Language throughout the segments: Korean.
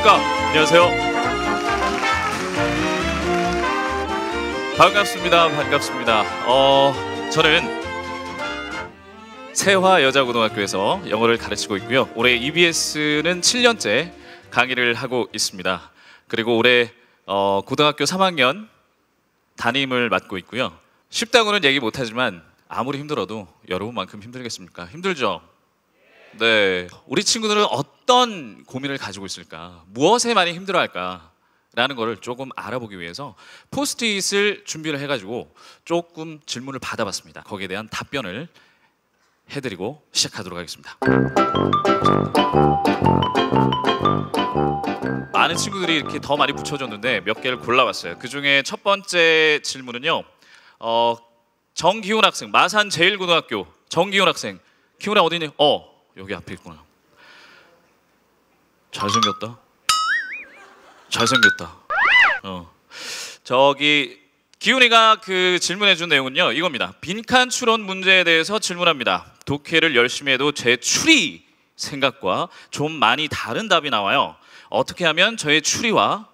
안녕하십니까. 안녕하세요. 반갑습니다. 저는 세화여자고등학교에서 영어를 가르치고 있고요. 올해 EBS는 7년째 강의를 하고 있습니다. 그리고 올해 고등학교 3학년 담임을 맡고 있고요. 쉽다고는 얘기 못하지만 아무리 힘들어도 여러분만큼 힘들겠습니까? 힘들죠? 네. 우리 친구들은 어떤 고민을 가지고 있을까? 무엇에 많이 힘들어할까? 라는 거를 조금 알아보기 위해서 포스트잇을 준비를 해가지고 조금 질문을 받아봤습니다. 거기에 대한 답변을 해드리고 시작하도록 하겠습니다. 많은 친구들이 이렇게 더 많이 붙여줬는데 몇 개를 골라봤어요. 그 중에 첫 번째 질문은요, 정기훈 학생, 마산 제1고등학교 정기훈 학생. 기훈아 어디니? 여기 앞에 있구나. 잘생겼다. 저기 기훈이가 그 질문해준 내용은요, 이겁니다. 빈칸 추론 문제에 대해서 질문합니다. 독해를 열심히 해도 제 추리 생각과 좀 많이 다른 답이 나와요. 어떻게 하면 저의 추리와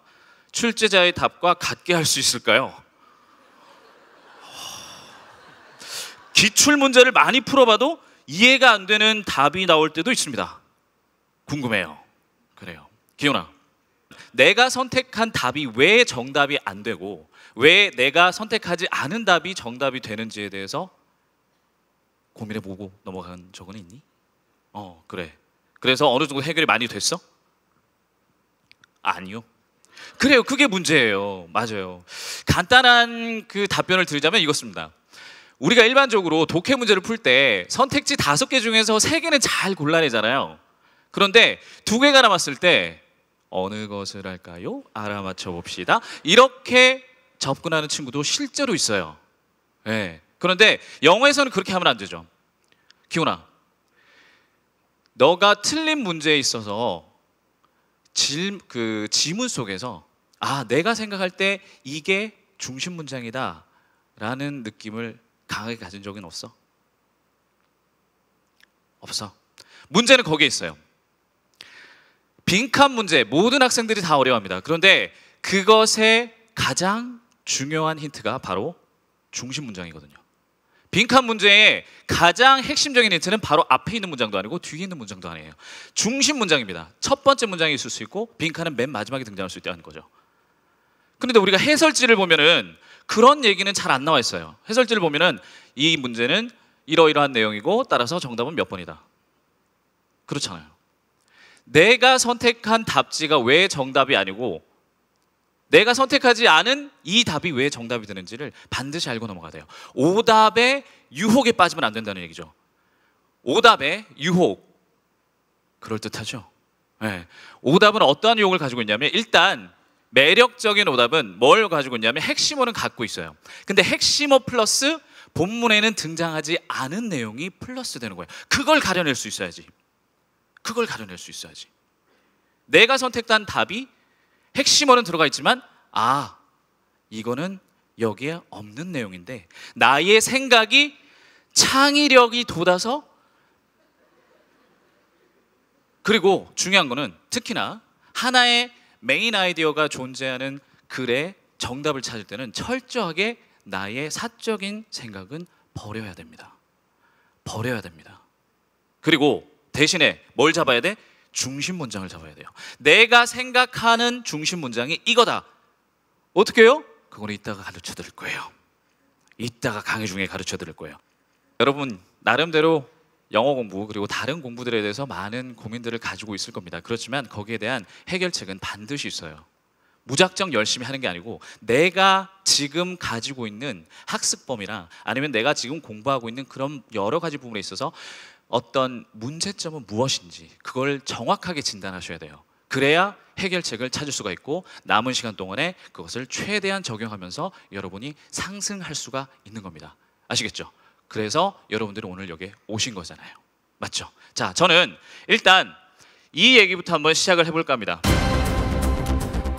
출제자의 답과 같게 할 수 있을까요? 기출 문제를 많이 풀어봐도 이해가 안 되는 답이 나올 때도 있습니다. 궁금해요. 그래요. 기훈아, 내가 선택한 답이 왜 정답이 안 되고 왜 내가 선택하지 않은 답이 정답이 되는지에 대해서 고민해보고 넘어간 적은 있니? 그래. 그래서 어느 정도 해결이 많이 됐어? 아니요. 그래요. 그게 문제예요. 맞아요. 간단한 그 답변을 드리자면 이것입니다. 우리가 일반적으로 독해 문제를 풀 때 선택지 5개 중에서 3개는 잘 골라내잖아요. 그런데 2개가 남았을 때 어느 것을 할까요? 알아맞혀 봅시다. 이렇게 접근하는 친구도 실제로 있어요. 네. 그런데 영어에서는 그렇게 하면 안 되죠. 기훈아, 너가 틀린 문제에 있어서 지문 속에서 내가 생각할 때 이게 중심 문장이다 라는 느낌을 강하게 가진 적은 없어? 없어. 문제는 거기에 있어요. 빈칸 문제, 모든 학생들이 다 어려워합니다. 그런데 그것의 가장 중요한 힌트가 바로 중심 문장이거든요. 빈칸 문제의 가장 핵심적인 힌트는 바로 앞에 있는 문장도 아니고 뒤에 있는 문장도 아니에요. 중심 문장입니다. 첫 번째 문장이 있을 수 있고 빈칸은 맨 마지막에 등장할 수 있다는 거죠. 그런데 우리가 해설지를 보면은 그런 얘기는 잘 안 나와 있어요. 해설지를 보면은 이 문제는 이러이러한 내용이고 따라서 정답은 몇 번이다. 그렇잖아요. 내가 선택한 답지가 왜 정답이 아니고 내가 선택하지 않은 이 답이 왜 정답이 되는지를 반드시 알고 넘어가야 돼요. 오답의 유혹에 빠지면 안 된다는 얘기죠. 오답의 유혹. 그럴듯하죠? 네. 오답은 어떠한 유혹을 가지고 있냐면 일단 매력적인 오답은 뭘 가지고 있냐면 핵심어는 갖고 있어요. 근데 핵심어 플러스 본문에는 등장하지 않은 내용이 플러스 되는 거예요. 그걸 가려낼 수 있어야지. 내가 선택한 답이 핵심어는 들어가 있지만 이거는 여기에 없는 내용인데 나의 생각이 창의력이 돋아서, 그리고 중요한 거는 특히나 하나의 메인 아이디어가 존재하는 글의 정답을 찾을 때는 철저하게 나의 사적인 생각은 버려야 됩니다. 그리고 대신에 뭘 잡아야 돼? 중심 문장을 잡아야 돼요. 내가 생각하는 중심 문장이 이거다. 어떻게 해요? 그거는 이따가 가르쳐 드릴 거예요. 이따가 강의 중에 가르쳐 드릴 거예요. 여러분 나름대로 영어 공부 그리고 다른 공부들에 대해서 많은 고민들을 가지고 있을 겁니다. 그렇지만 거기에 대한 해결책은 반드시 있어요. 무작정 열심히 하는 게 아니고 내가 지금 가지고 있는 학습범이나 아니면 내가 지금 공부하고 있는 그런 여러 가지 부분에 있어서 어떤 문제점은 무엇인지 그걸 정확하게 진단하셔야 돼요. 그래야 해결책을 찾을 수가 있고 남은 시간 동안에 그것을 최대한 적용하면서 여러분이 상승할 수가 있는 겁니다. 아시겠죠? 그래서 여러분들이 오늘 여기에 오신 거잖아요. 맞죠? 자, 저는 일단 이 얘기부터 한번 시작을 해볼까 합니다.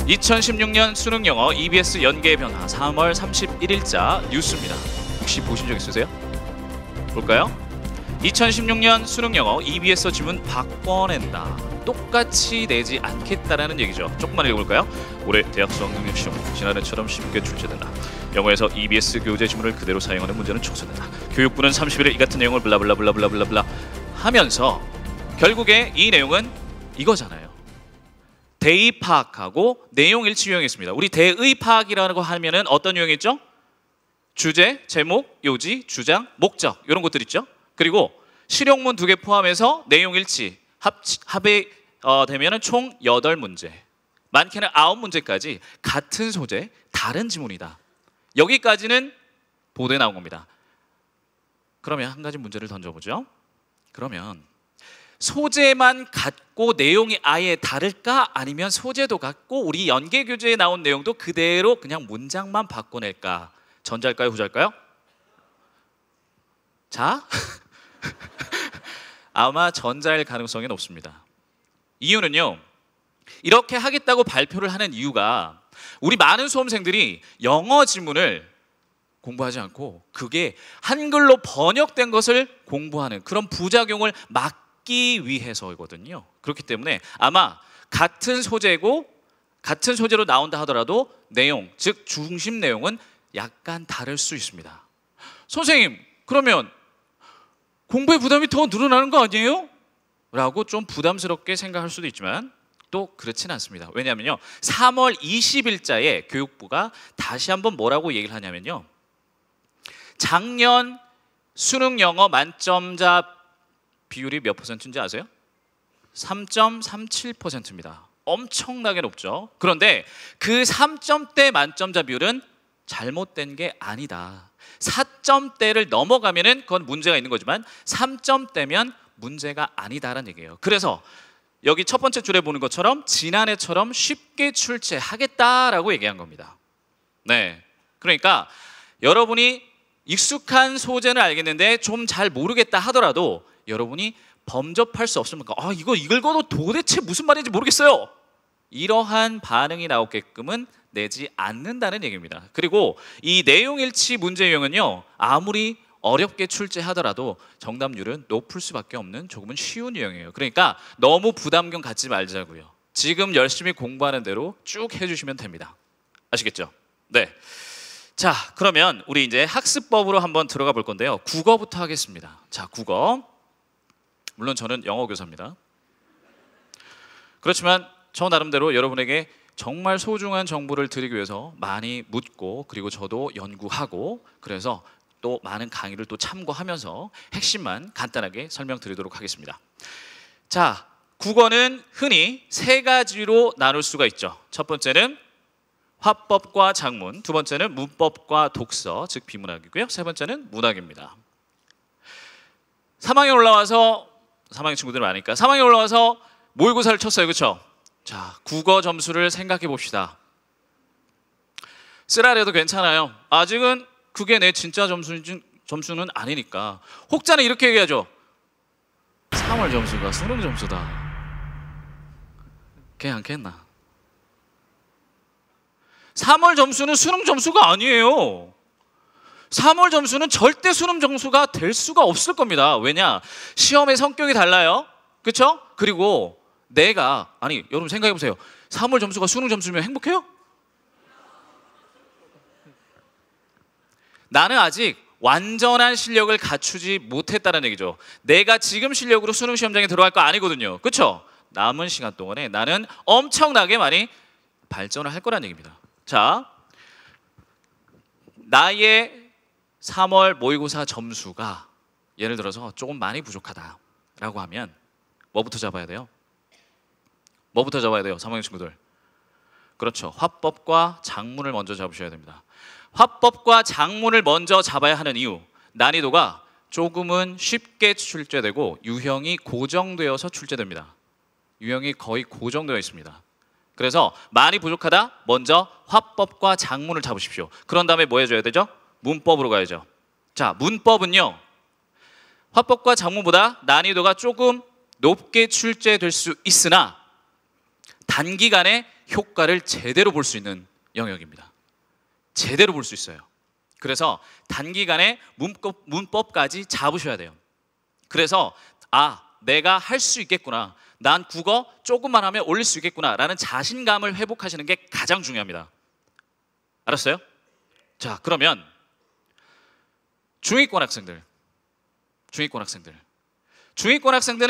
2016년 수능영어 EBS 연계 변화 3월 31일자 뉴스입니다. 혹시 보신 적 있으세요? 볼까요? 2016년 수능영어 EBS 지문 바꿔낸다. 똑같이 내지 않겠다라는 얘기죠. 조금만 읽어볼까요? 올해 대학 수학 능력 시험 지난해처럼 쉽게 출제된다. 영어에서 EBS 교재 지문을 그대로 사용하는 문제는 축소된다. 교육부는 30일에 이 같은 내용을 블라블라블라블라블라 하면서 결국에 이 내용은 이거잖아요. 대의 파악하고 내용 일치 유형이었습니다. 우리 대의 파악이라고 하면은 어떤 유형이 있죠? 주제, 제목, 요지, 주장, 목적 이런 것들 있죠. 그리고 실용문 2개 포함해서 내용 일치 합이 되면은 총 8문제. 많게는 9문제까지 같은 소재, 다른 지문이다. 여기까지는 보도에 나온 겁니다. 그러면 한 가지 문제를 던져보죠. 그러면 소재만 같고 내용이 아예 다를까? 아니면 소재도 같고 우리 연계교재에 나온 내용도 그대로 그냥 문장만 바꿔낼까? 전자일까요? 후자일까요? 자, 아마 전자일 가능성이 높습니다. 이유는요, 이렇게 하겠다고 발표를 하는 이유가 우리 많은 수험생들이 영어 지문을 공부하지 않고 그게 한글로 번역된 것을 공부하는 그런 부작용을 막기 위해서거든요. 그렇기 때문에 아마 같은 소재고 같은 소재로 나온다 하더라도 내용, 즉 중심 내용은 약간 다를 수 있습니다. 선생님, 그러면 공부의 부담이 더 늘어나는 거 아니에요? 라고 좀 부담스럽게 생각할 수도 있지만 또 그렇진 않습니다. 왜냐하면요, 3월 20일자에 교육부가 다시 한번 뭐라고 얘기를 하냐면요, 작년 수능 영어 만점자 비율이 몇 퍼센트인지 아세요? 3.37%입니다. 엄청나게 높죠. 그런데 그 3점대 만점자 비율은 잘못된 게 아니다. 4점대를 넘어가면은 그건 문제가 있는 거지만 3점대면 문제가 아니다라는 얘기예요. 그래서 여기 첫 번째 줄에 보는 것처럼 지난해처럼 쉽게 출제하겠다라고 얘기한 겁니다. 네, 그러니까 여러분이 익숙한 소재는 알겠는데 좀 잘 모르겠다 하더라도 여러분이 범접할 수 없습니까? 이거 읽어도 도대체 무슨 말인지 모르겠어요. 이러한 반응이 나오게끔은 내지 않는다는 얘기입니다. 그리고 이 내용일치 문제 유형은요, 아무리 어렵게 출제하더라도 정답률은 높을 수밖에 없는 조금은 쉬운 유형이에요. 그러니까 너무 부담감 갖지 말자고요. 지금 열심히 공부하는 대로 쭉 해주시면 됩니다. 아시겠죠? 네. 자, 그러면 우리 이제 학습법으로 한번 들어가 볼 건데요. 국어부터 하겠습니다. 자, 국어. 물론 저는 영어 교사입니다. 그렇지만 저 나름대로 여러분에게 정말 소중한 정보를 드리기 위해서 많이 묻고 그리고 저도 연구하고 그래서 또 많은 강의를 또 참고하면서 핵심만 간단하게 설명드리도록 하겠습니다. 자, 국어는 흔히 3가지로 나눌 수가 있죠. 첫 번째는 화법과 작문, 두 번째는 문법과 독서, 즉 비문학이고요. 세 번째는 문학입니다. 3학년 올라와서 3학년 친구들이 많으니까 3학년 올라와서 모의고사를 쳤어요. 그렇죠? 자, 국어 점수를 생각해 봅시다. 쓰라려도 괜찮아요. 아직은 그게 내 진짜 점수는 아니니까. 혹자는 이렇게 얘기하죠. 3월 점수가 수능 점수다. 괜찮겠나? 3월 점수는 수능 점수가 아니에요. 3월 점수는 절대 수능 점수가 될 수가 없을 겁니다. 왜냐? 시험의 성격이 달라요. 그렇죠? 그리고 여러분 생각해 보세요. 3월 점수가 수능 점수면 행복해요? 나는 아직 완전한 실력을 갖추지 못했다는 얘기죠. 내가 지금 실력으로 수능 시험장에 들어갈 거 아니거든요. 그렇죠? 남은 시간 동안에 나는 엄청나게 많이 발전을 할 거라는 얘기입니다. 자, 나의 3월 모의고사 점수가 예를 들어서 조금 많이 부족하다라고 하면 뭐부터 잡아야 돼요? 뭐부터 잡아야 돼요? 3학년 친구들. 그렇죠. 화법과 작문을 먼저 잡으셔야 됩니다. 화법과 작문을 먼저 잡아야 하는 이유, 난이도가 조금은 쉽게 출제되고 유형이 고정되어서 출제됩니다. 유형이 거의 고정되어 있습니다. 그래서 많이 부족하다, 먼저 화법과 작문을 잡으십시오. 그런 다음에 뭐 해줘야 되죠? 문법으로 가야죠. 자, 문법은요, 화법과 작문보다 난이도가 조금 높게 출제될 수 있으나 단기간에 효과를 제대로 볼 수 있는 영역입니다. 제대로 볼 수 있어요. 그래서 단기간에 문법까지 잡으셔야 돼요. 그래서 내가 할 수 있겠구나, 난 국어 조금만 하면 올릴 수 있겠구나 라는 자신감을 회복하시는 게 가장 중요합니다. 알았어요? 자, 그러면 중위권 학생들은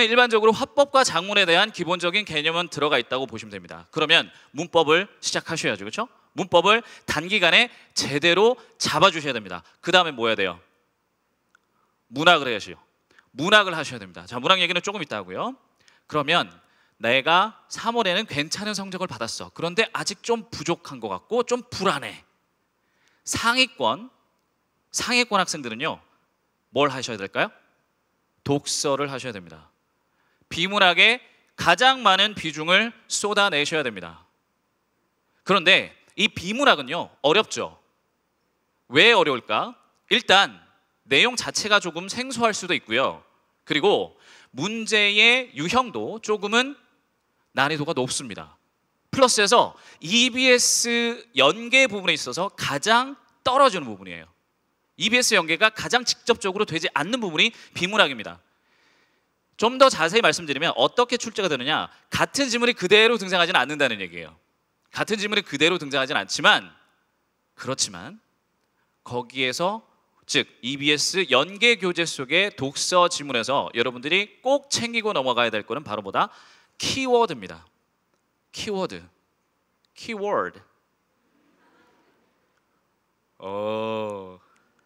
일반적으로 화법과 작문에 대한 기본적인 개념은 들어가 있다고 보시면 됩니다. 그러면 문법을 시작하셔야죠. 그렇죠? 문법을 단기간에 제대로 잡아주셔야 됩니다. 그 다음에 뭐 해야 돼요? 문학을 해야죠. 문학을 하셔야 됩니다. 자, 문학 얘기는 조금 이따 하고요. 그러면 내가 3월에는 괜찮은 성적을 받았어. 그런데 아직 좀 부족한 것 같고 좀 불안해. 상위권 학생들은요, 뭘 하셔야 될까요? 독서를 하셔야 됩니다. 비문학에 가장 많은 비중을 쏟아내셔야 됩니다. 그런데 이 비문학은요, 어렵죠. 왜 어려울까? 일단 내용 자체가 조금 생소할 수도 있고요. 그리고 문제의 유형도 조금은 난이도가 높습니다. 플러스해서 EBS 연계 부분에 있어서 가장 떨어지는 부분이에요. EBS 연계가 가장 직접적으로 되지 않는 부분이 비문학입니다. 좀 더 자세히 말씀드리면 어떻게 출제가 되느냐, 같은 지문이 그대로 등장하지는 않는다는 얘기예요. 같은 지문이 그대로 등장하지는 않지만, 그렇지만 거기에서 즉 EBS 연계 교재 속의 독서 지문에서 여러분들이 꼭 챙기고 넘어가야 될 거는 바로 뭐다? 키워드입니다. 키워드.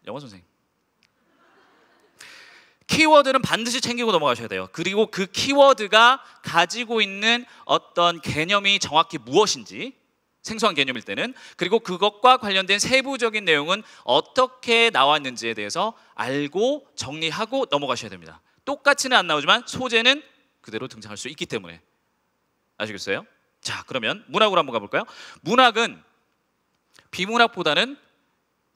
영어 선생님. 키워드는 반드시 챙기고 넘어가셔야 돼요. 그리고 그 키워드가 가지고 있는 어떤 개념이 정확히 무엇인지, 생소한 개념일 때는, 그리고 그것과 관련된 세부적인 내용은 어떻게 나왔는지에 대해서 알고 정리하고 넘어가셔야 됩니다. 똑같이는 안 나오지만 소재는 그대로 등장할 수 있기 때문에. 아시겠어요? 자, 그러면 문학으로 한번 가볼까요? 문학은 비문학보다는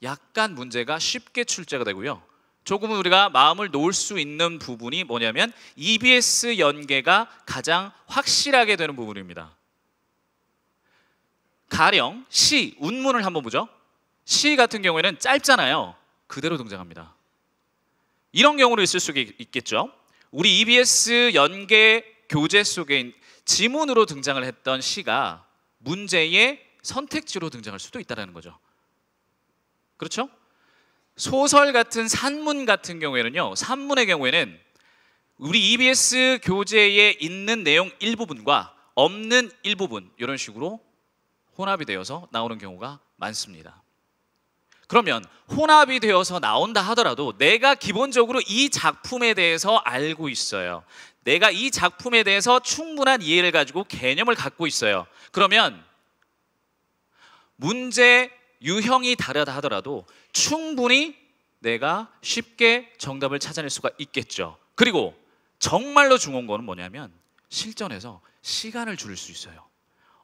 약간 문제가 쉽게 출제가 되고요. 조금은 우리가 마음을 놓을 수 있는 부분이 뭐냐면 EBS 연계가 가장 확실하게 되는 부분입니다. 가령 시, 운문을 한번 보죠. 시 같은 경우에는 짧잖아요. 그대로 등장합니다. 이런 경우로 있을 수 있겠죠. 우리 EBS 연계 교재 속에 지문으로 등장을 했던 시가 문제의 선택지로 등장할 수도 있다는 거죠. 그렇죠? 소설 같은 산문 같은 경우에는요, 산문의 경우에는 우리 EBS 교재에 있는 내용 일부분과 없는 일부분, 이런 식으로 혼합이 되어서 나오는 경우가 많습니다. 그러면 혼합이 되어서 나온다 하더라도 내가 기본적으로 이 작품에 대해서 알고 있어요. 내가 이 작품에 대해서 충분한 이해를 가지고 개념을 갖고 있어요. 그러면 문제 유형이 다르다 하더라도 충분히 내가 쉽게 정답을 찾아낼 수가 있겠죠. 그리고 정말로 중요한 거는 뭐냐면 실전에서 시간을 줄일 수 있어요.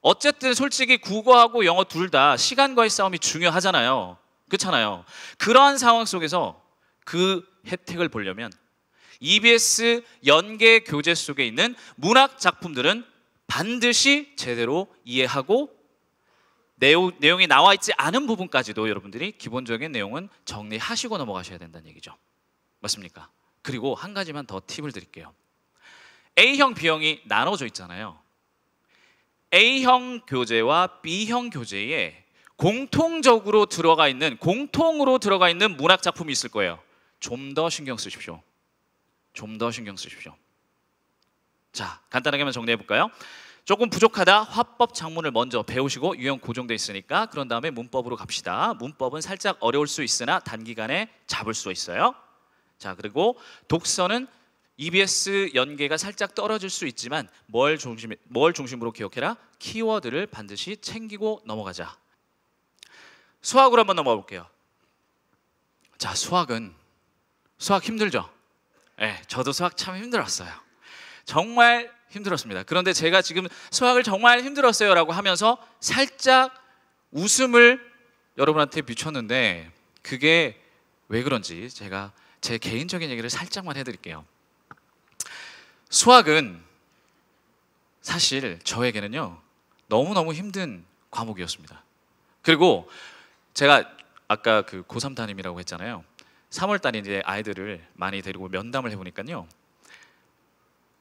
어쨌든 솔직히 국어하고 영어 둘 다 시간과의 싸움이 중요하잖아요. 그렇잖아요. 그러한 상황 속에서 그 혜택을 보려면 EBS 연계 교재 속에 있는 문학 작품들은 반드시 제대로 이해하고 내용이 나와 있지 않은 부분까지도 여러분들이 기본적인 내용은 정리하시고 넘어가셔야 된다는 얘기죠. 맞습니까? 그리고 한 가지만 더 팁을 드릴게요. A형, B형이 나눠져 있잖아요. A형 교재와 B형 교재에 공통으로 들어가 있는 문학 작품이 있을 거예요. 좀 더 신경 쓰십시오. 자, 간단하게 한번 정리해 볼까요? 조금 부족하다, 화법 작문을 먼저 배우시고 유형 고정돼 있으니까 그런 다음에 문법으로 갑시다. 문법은 살짝 어려울 수 있으나 단기간에 잡을 수 있어요. 자, 그리고 독서는 EBS 연계가 살짝 떨어질 수 있지만 뭘 중심으로 기억해라? 키워드를 반드시 챙기고 넘어가자. 수학으로 한번 넘어가 볼게요. 자, 수학 힘들죠? 네, 저도 수학 참 힘들었어요. 정말 힘들었습니다. 그런데 제가 지금 수학을 정말 힘들었어요 라고 하면서 살짝 웃음을 여러분한테 비췄는데 그게 왜 그런지 제가 제 개인적인 얘기를 살짝만 해드릴게요. 수학은 사실 저에게는요 너무너무 힘든 과목이었습니다. 그리고 제가 아까 그 고3 담임이라고 했잖아요. 3월 달에 이제 아이들을 많이 데리고 면담을 해보니까요,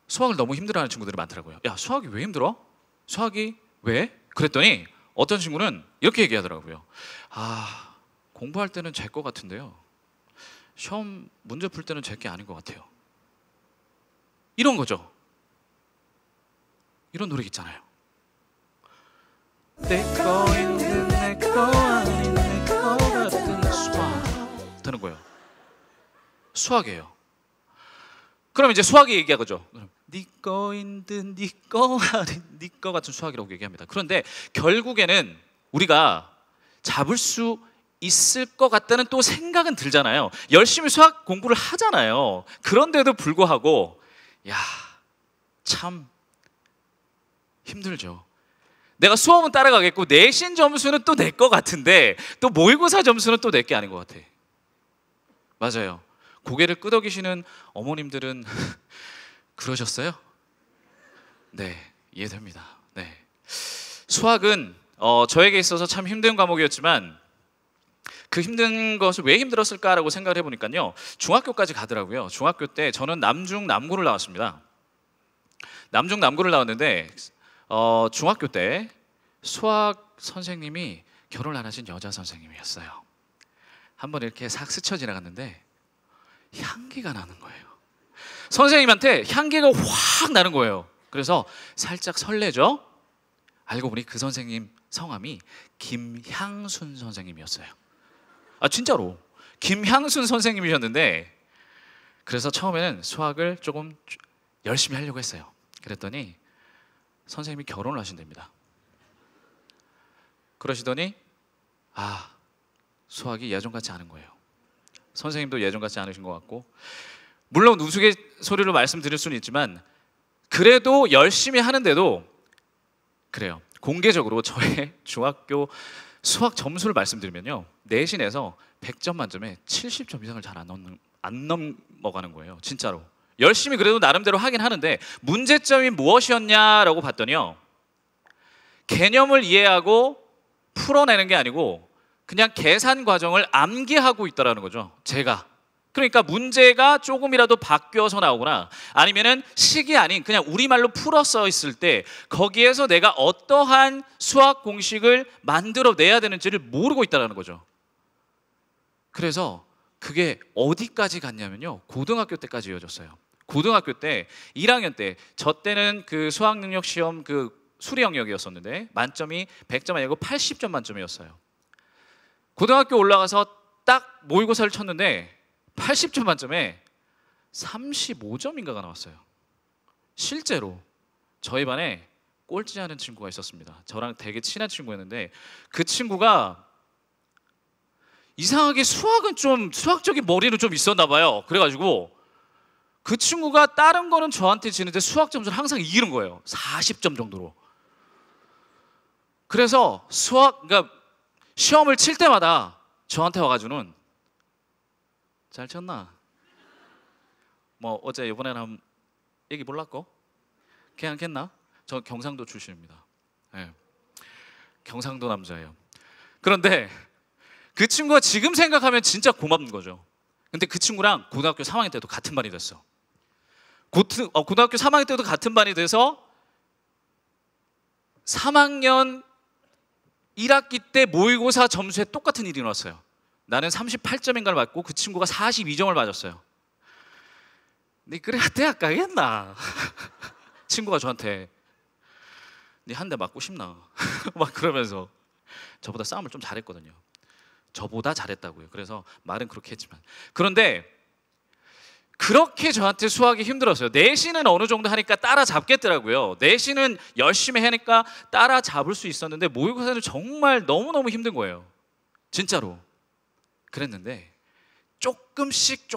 수학을 너무 힘들어하는 친구들이 많더라고요. 야, 수학이 왜 힘들어? 수학이 왜? 그랬더니 어떤 친구는 이렇게 얘기하더라고요. 아, 공부할 때는 제 거 같은데요, 시험 문제 풀 때는 제 게 아닌 것 같아요. 이런 거죠. 이런 노래 있잖아요. 내 거인 내거 아닌 내 거 같은 수학 되는 거예요. 수학이에요. 그럼 이제 수학이 얘기하죠. 네 거인 듯 네 거 아닌 네 거 같은 수학이라고 얘기합니다. 그런데 결국에는 우리가 잡을 수 있을 것 같다는 또 생각은 들잖아요. 열심히 수학 공부를 하잖아요. 그런데도 불구하고 야, 참 힘들죠. 내가 수험은 따라가겠고 내신 점수는 또 내 거 같은데 또 모의고사 점수는 또 내 게 아닌 것 같아. 맞아요. 고개를 끄덕이시는 어머님들은 그러셨어요? 네, 이해됩니다. 네. 수학은 저에게 있어서 참 힘든 과목이었지만 그 힘든 것을 왜 힘들었을까라고 생각을 해보니까요, 중학교까지 가더라고요. 중학교 때 저는 남중 남고를 나왔습니다. 남중 남고를 나왔는데 중학교 때 수학 선생님이 결혼 안 하신 여자 선생님이었어요. 한번 이렇게 싹 스쳐 지나갔는데 향기가 나는 거예요. 선생님한테 향기가 확 나는 거예요. 그래서 살짝 설레죠. 알고 보니 그 선생님 성함이 김향순 선생님이었어요. 아, 진짜로 김향순 선생님이셨는데, 그래서 처음에는 수학을 조금 열심히 하려고 했어요. 그랬더니 선생님이 결혼을 하신답니다. 그러시더니 아, 수학이 예전 같지 않은 거예요. 선생님도 예전 같지 않으신 것 같고, 물론 우스갯소리로 말씀드릴 수는 있지만 그래도 열심히 하는데도 그래요. 공개적으로 저의 중학교 수학 점수를 말씀드리면요, 내신에서 100점 만점에 70점 이상을 잘 안 넘어가는 거예요. 진짜로 열심히 그래도 나름대로 하긴 하는데 문제점이 무엇이었냐라고 봤더니요, 개념을 이해하고 풀어내는 게 아니고 그냥 계산 과정을 암기하고 있다라는 거죠, 제가. 그러니까 문제가 조금이라도 바뀌어서 나오거나 아니면은 식이 아닌 그냥 우리말로 풀어 써 있을 때 거기에서 내가 어떠한 수학 공식을 만들어내야 되는지를 모르고 있다는 거죠. 그래서 그게 어디까지 갔냐면요, 고등학교 때까지 이어졌어요. 고등학교 때 1학년 때, 저 때는 그 수학 능력 시험 그 수리 영역이었었는데 만점이 100점 아니고 80점 만점이었어요. 고등학교 올라가서 딱 모의고사를 쳤는데 80점 만점에 35점인가가 나왔어요. 실제로 저희 반에 꼴찌하는 친구가 있었습니다. 저랑 되게 친한 친구였는데 그 친구가 이상하게 수학은 좀 수학적인 머리는 좀 있었나 봐요. 그래가지고 그 친구가 다른 거는 저한테 지는데 수학 점수를 항상 이기는 거예요. 40점 정도로. 그래서 그러니까 시험을 칠 때마다 저한테 와가지고는 잘 쳤나? 뭐 어제 이번에는 한 얘기 몰랐고 괜찮겠나? 저 경상도 출신입니다. 네. 경상도 남자예요. 그런데 그 친구가 지금 생각하면 진짜 고맙는 거죠. 근데 그 친구랑 고등학교 3학년 때도 같은 반이 됐어. 고등학교 3학년 때도 같은 반이 돼서 3학년 1학기 때 모의고사 점수에 똑같은 일이 일어났어요. 나는 38점인가를 맞고 그 친구가 42점을 맞았어요. 네 그래 대학 가겠나? 친구가 저한테 네 한 대 맞고 싶나? 막 그러면서 저보다 싸움을 좀 잘했거든요. 저보다 잘했다고요. 그래서 말은 그렇게 했지만, 그런데 그렇게 저한테 수학이 힘들었어요. 내신은 어느 정도 하니까 따라잡겠더라고요. 내신은 열심히 하니까 따라잡을 수 있었는데 모의고사는 정말 너무너무 힘든 거예요. 진짜로. 그랬는데 조금씩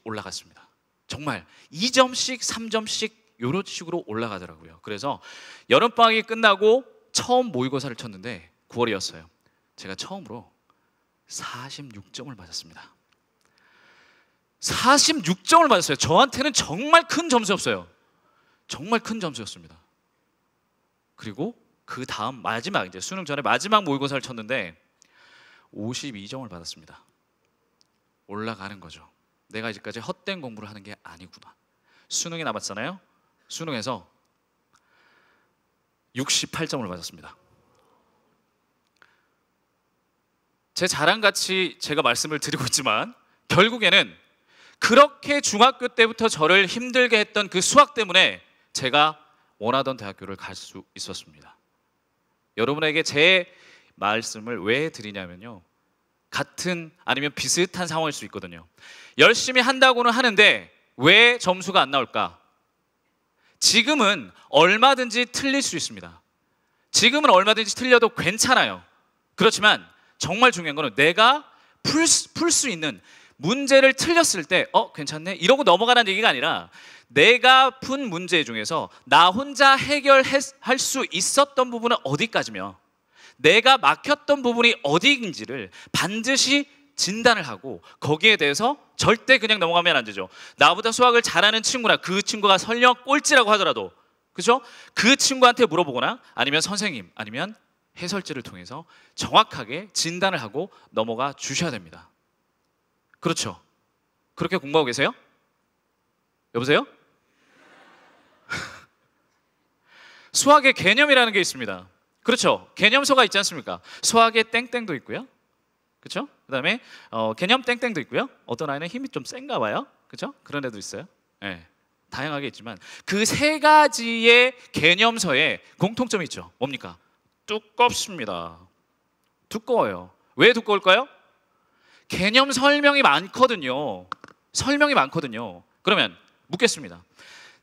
올라갔습니다. 정말 2점씩 3점씩 이런 식으로 올라가더라고요. 그래서 여름방학이 끝나고 처음 모의고사를 쳤는데 9월이었어요. 제가 처음으로 46점을 맞았습니다. 46점을 맞았어요. 저한테는 정말 큰 점수였어요. 정말 큰 점수였습니다. 그리고 그 다음 마지막, 이제 수능 전에 마지막 모의고사를 쳤는데 52점을 받았습니다. 올라가는 거죠. 내가 이제까지 헛된 공부를 하는 게 아니구나. 수능이 남았잖아요. 수능에서 68점을 맞았습니다. 제 자랑같이 제가 말씀을 드리고 있지만 결국에는 그렇게 중학교 때부터 저를 힘들게 했던 그 수학 때문에 제가 원하던 대학교를 갈 수 있었습니다. 여러분에게 제 말씀을 왜 드리냐면요, 같은 아니면 비슷한 상황일 수 있거든요. 열심히 한다고는 하는데 왜 점수가 안 나올까? 지금은 얼마든지 틀릴 수 있습니다. 지금은 얼마든지 틀려도 괜찮아요. 그렇지만 정말 중요한 거는 내가 풀 수 있는 문제를 틀렸을 때 괜찮네 이러고 넘어가라는 얘기가 아니라 내가 푼 문제 중에서 나 혼자 해결할 수 있었던 부분은 어디까지며 내가 막혔던 부분이 어디인지를 반드시 진단을 하고 거기에 대해서 절대 그냥 넘어가면 안 되죠. 나보다 수학을 잘하는 친구나 그 친구가 설령 꼴찌라고 하더라도, 그죠? 그 친구한테 물어보거나 아니면 선생님 아니면 해설지를 통해서 정확하게 진단을 하고 넘어가 주셔야 됩니다. 그렇죠? 그렇게 공부하고 계세요? 여보세요? 수학의 개념이라는 게 있습니다. 그렇죠? 개념서가 있지 않습니까? 수학의 땡땡도 있고요. 그렇죠? 그다음에 개념 땡땡도 있고요. 어떤 아이는 힘이 좀 센가 봐요. 그렇죠? 그런 애도 있어요. 네. 다양하게 있지만 그 세 가지의 개념서에 공통점이 있죠. 뭡니까? 두껍습니다. 두꺼워요. 왜 두꺼울까요? 개념 설명이 많거든요. 설명이 많거든요. 그러면 묻겠습니다.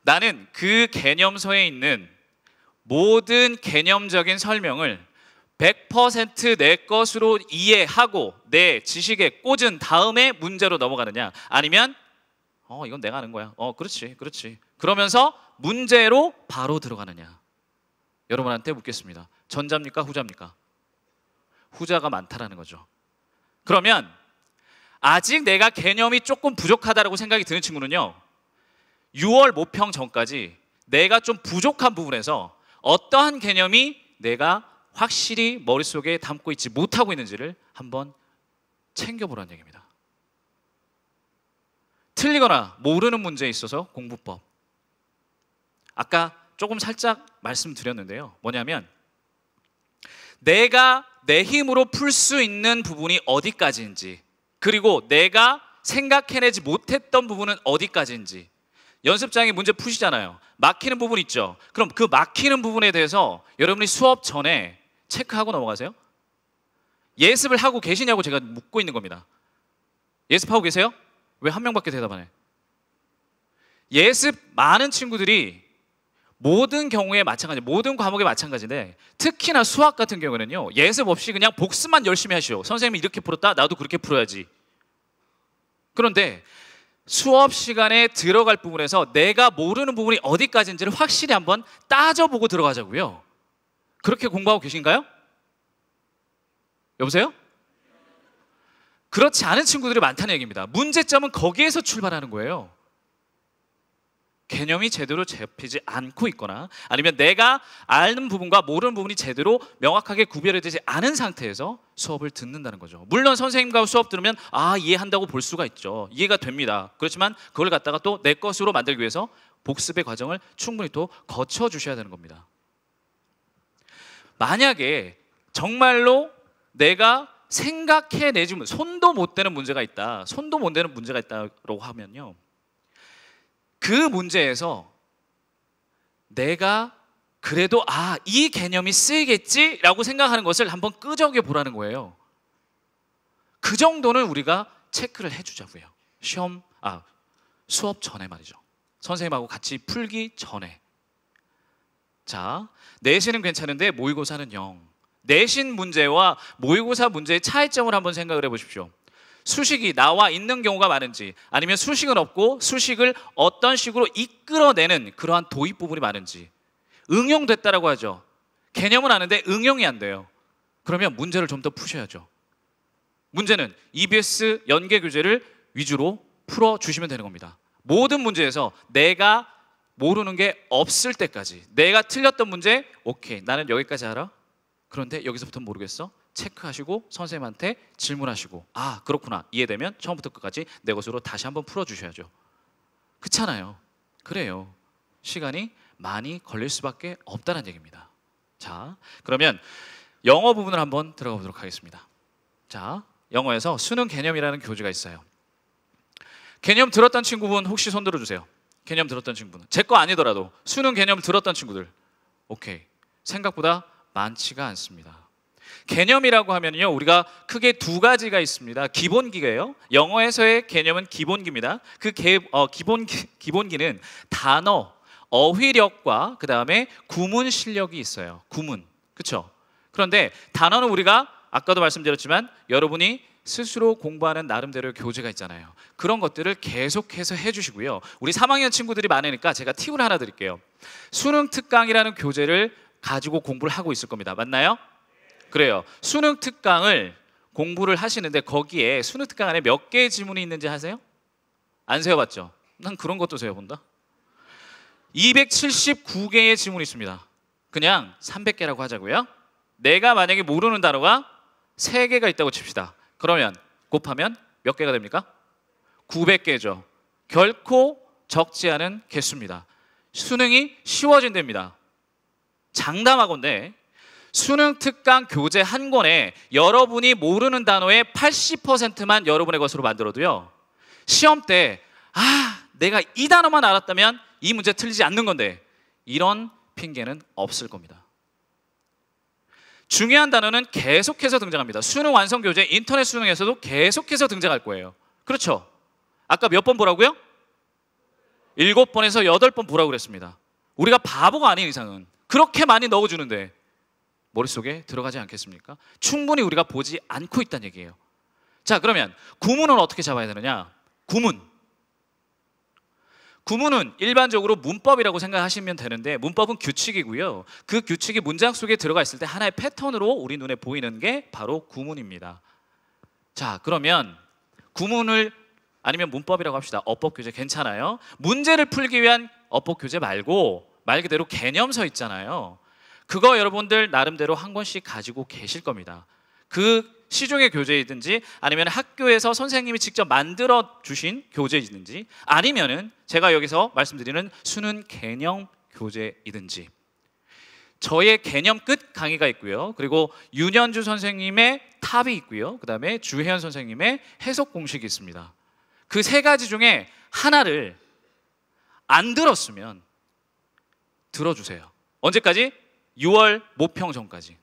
나는 그 개념서에 있는 모든 개념적인 설명을 100% 내 것으로 이해하고 내 지식에 꽂은 다음에 문제로 넘어가느냐, 아니면 이건 내가 아는 거야. 그렇지. 그러면서 문제로 바로 들어가느냐. 여러분한테 묻겠습니다. 전자입니까? 후자입니까? 후자가 많다라는 거죠. 그러면 아직 내가 개념이 조금 부족하다고 생각이 드는 친구는요, 6월 모평 전까지 내가 좀 부족한 부분에서 어떠한 개념이 내가 확실히 머릿속에 담고 있지 못하고 있는지를 한번 챙겨보라는 얘기입니다. 틀리거나 모르는 문제에 있어서 공부법, 아까 조금 살짝 말씀드렸는데요, 뭐냐면 내가 내 힘으로 풀 수 있는 부분이 어디까지인지, 그리고 내가 생각해내지 못했던 부분은 어디까지인지. 연습장에 문제 푸시잖아요. 막히는 부분 있죠. 그럼 그 막히는 부분에 대해서 여러분이 수업 전에 체크하고 넘어가세요. 예습을 하고 계시냐고 제가 묻고 있는 겁니다. 예습하고 계세요? 왜 한 명밖에 대답 안 해? 예습 많은 친구들이 모든 경우에 마찬가지, 모든 과목에 마찬가지인데 특히나 수학 같은 경우는요, 예습 없이 그냥 복습만 열심히 하시오. 선생님이 이렇게 풀었다, 나도 그렇게 풀어야지. 그런데 수업 시간에 들어갈 부분에서 내가 모르는 부분이 어디까지인지를 확실히 한번 따져보고 들어가자고요. 그렇게 공부하고 계신가요? 여보세요? 그렇지 않은 친구들이 많다는 얘기입니다. 문제점은 거기에서 출발하는 거예요. 개념이 제대로 잡히지 않고 있거나 아니면 내가 아는 부분과 모르는 부분이 제대로 명확하게 구별이 되지 않은 상태에서 수업을 듣는다는 거죠. 물론 선생님과 수업 들으면 이해한다고 볼 수가 있죠. 이해가 됩니다. 그렇지만 그걸 갖다가 또 내 것으로 만들기 위해서 복습의 과정을 충분히 또 거쳐주셔야 되는 겁니다. 만약에 정말로 내가 생각해내지 손도 못 대는 문제가 있다, 손도 못 대는 문제가 있다고 하면요, 그 문제에서 내가 그래도 이 개념이 쓰이겠지라고 생각하는 것을 한번 끄적여 보라는 거예요. 그 정도는 우리가 체크를 해주자고요. 수업 전에 말이죠. 선생님하고 같이 풀기 전에. 자, 내신은 괜찮은데 모의고사는 0. 내신 문제와 모의고사 문제의 차이점을 한번 생각을 해보십시오. 수식이 나와 있는 경우가 많은지, 아니면 수식은 없고 수식을 어떤 식으로 이끌어내는 그러한 도입 부분이 많은지. 응용됐다라고 하죠. 개념은 아는데 응용이 안 돼요. 그러면 문제를 좀 더 푸셔야죠. 문제는 EBS 연계 교재를 위주로 풀어주시면 되는 겁니다. 모든 문제에서 내가 모르는 게 없을 때까지, 내가 틀렸던 문제, 오케이, 나는 여기까지 알아. 그런데 여기서부터는 모르겠어. 체크하시고 선생님한테 질문하시고, 그렇구나, 이해되면 처음부터 끝까지 내 것으로 다시 한번 풀어주셔야죠. 그렇잖아요. 그래요. 시간이 많이 걸릴 수밖에 없다는 얘기입니다. 자, 그러면 영어 부분을 한번 들어가 보도록 하겠습니다. 자, 영어에서 수능 개념이라는 교재가 있어요. 개념 들었던 친구분 혹시 손 들어주세요. 개념 들었던 친구는. 제 거 아니더라도 수능 개념 들었던 친구들. 오케이. 생각보다 많지가 않습니다. 개념이라고 하면요, 우리가 크게 두 가지가 있습니다. 기본기예요. 영어에서의 개념은 기본기입니다. 그 기본기는 단어, 어휘력과 그 다음에 구문 실력이 있어요. 구문, 그렇죠? 그런데 단어는 우리가 아까도 말씀드렸지만 여러분이 스스로 공부하는 나름대로의 교재가 있잖아요. 그런 것들을 계속해서 해주시고요. 우리 3학년 친구들이 많으니까 제가 팁을 하나 드릴게요. 수능 특강이라는 교재를 가지고 공부를 하고 있을 겁니다. 맞나요? 그래요. 수능 특강을 공부를 하시는데 거기에 수능 특강 안에 몇 개의 지문이 있는지 아세요? 안 세어봤죠? 난 그런 것도 세어본다. 279개의 지문이 있습니다. 그냥 300개라고 하자고요. 내가 만약에 모르는 단어가 3개가 있다고 칩시다. 그러면 곱하면 몇 개가 됩니까? 900개죠. 결코 적지 않은 개수입니다. 수능이 쉬워진답니다. 장담하건대 수능 특강 교재 한 권에 여러분이 모르는 단어의 80%만 여러분의 것으로 만들어도요, 시험 때 내가 이 단어만 알았다면 이 문제 틀리지 않는 건데, 이런 핑계는 없을 겁니다. 중요한 단어는 계속해서 등장합니다. 수능 완성 교재 인터넷 수능에서도 계속해서 등장할 거예요. 그렇죠? 아까 몇 번 보라고요? 7번에서 8번 보라고 그랬습니다. 우리가 바보가 아닌 이상은 그렇게 많이 넣어주는데 머릿속에 들어가지 않겠습니까? 충분히 우리가 보지 않고 있다는 얘기예요. 자, 그러면 구문은 어떻게 잡아야 되느냐? 구문은 일반적으로 문법이라고 생각하시면 되는데, 문법은 규칙이고요. 그 규칙이 문장 속에 들어가 있을 때 하나의 패턴으로 우리 눈에 보이는 게 바로 구문입니다. 자, 그러면 구문을, 아니면 문법이라고 합시다. 어법 교재 괜찮아요. 문제를 풀기 위한 어법 교재 말고 말 그대로 개념서 있잖아요. 그거 여러분들 나름대로 한 권씩 가지고 계실 겁니다. 그 시중의 교재이든지 아니면 학교에서 선생님이 직접 만들어 주신 교재이든지 아니면은 제가 여기서 말씀드리는 수능 개념 교재이든지, 저의 개념 끝 강의가 있고요. 그리고 윤현주 선생님의 탑이 있고요. 그 다음에 주혜연 선생님의 해석 공식이 있습니다. 그 세 가지 중에 하나를 안 들었으면 들어주세요. 언제까지? 6월 모평 전까지.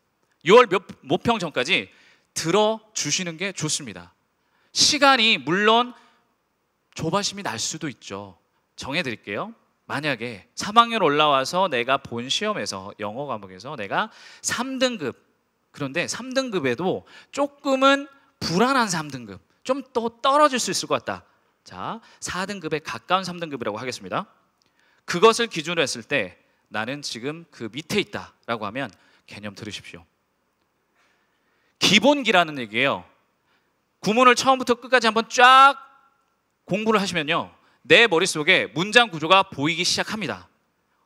6월 모평 전까지 들어주시는 게 좋습니다. 시간이 물론 조바심이 날 수도 있죠. 정해드릴게요. 만약에 3학년 올라와서 내가 본 시험에서 영어 과목에서 내가 3등급, 그런데 3등급에도 조금은 불안한 3등급, 좀 더 떨어질 수 있을 것 같다. 자, 4등급에 가까운 3등급이라고 하겠습니다. 그것을 기준으로 했을 때 나는 지금 그 밑에 있다라고 하면 개념 들으십시오. 기본기라는 얘기예요. 구문을 처음부터 끝까지 한번 쫙 공부를 하시면요, 내 머릿속에 문장 구조가 보이기 시작합니다.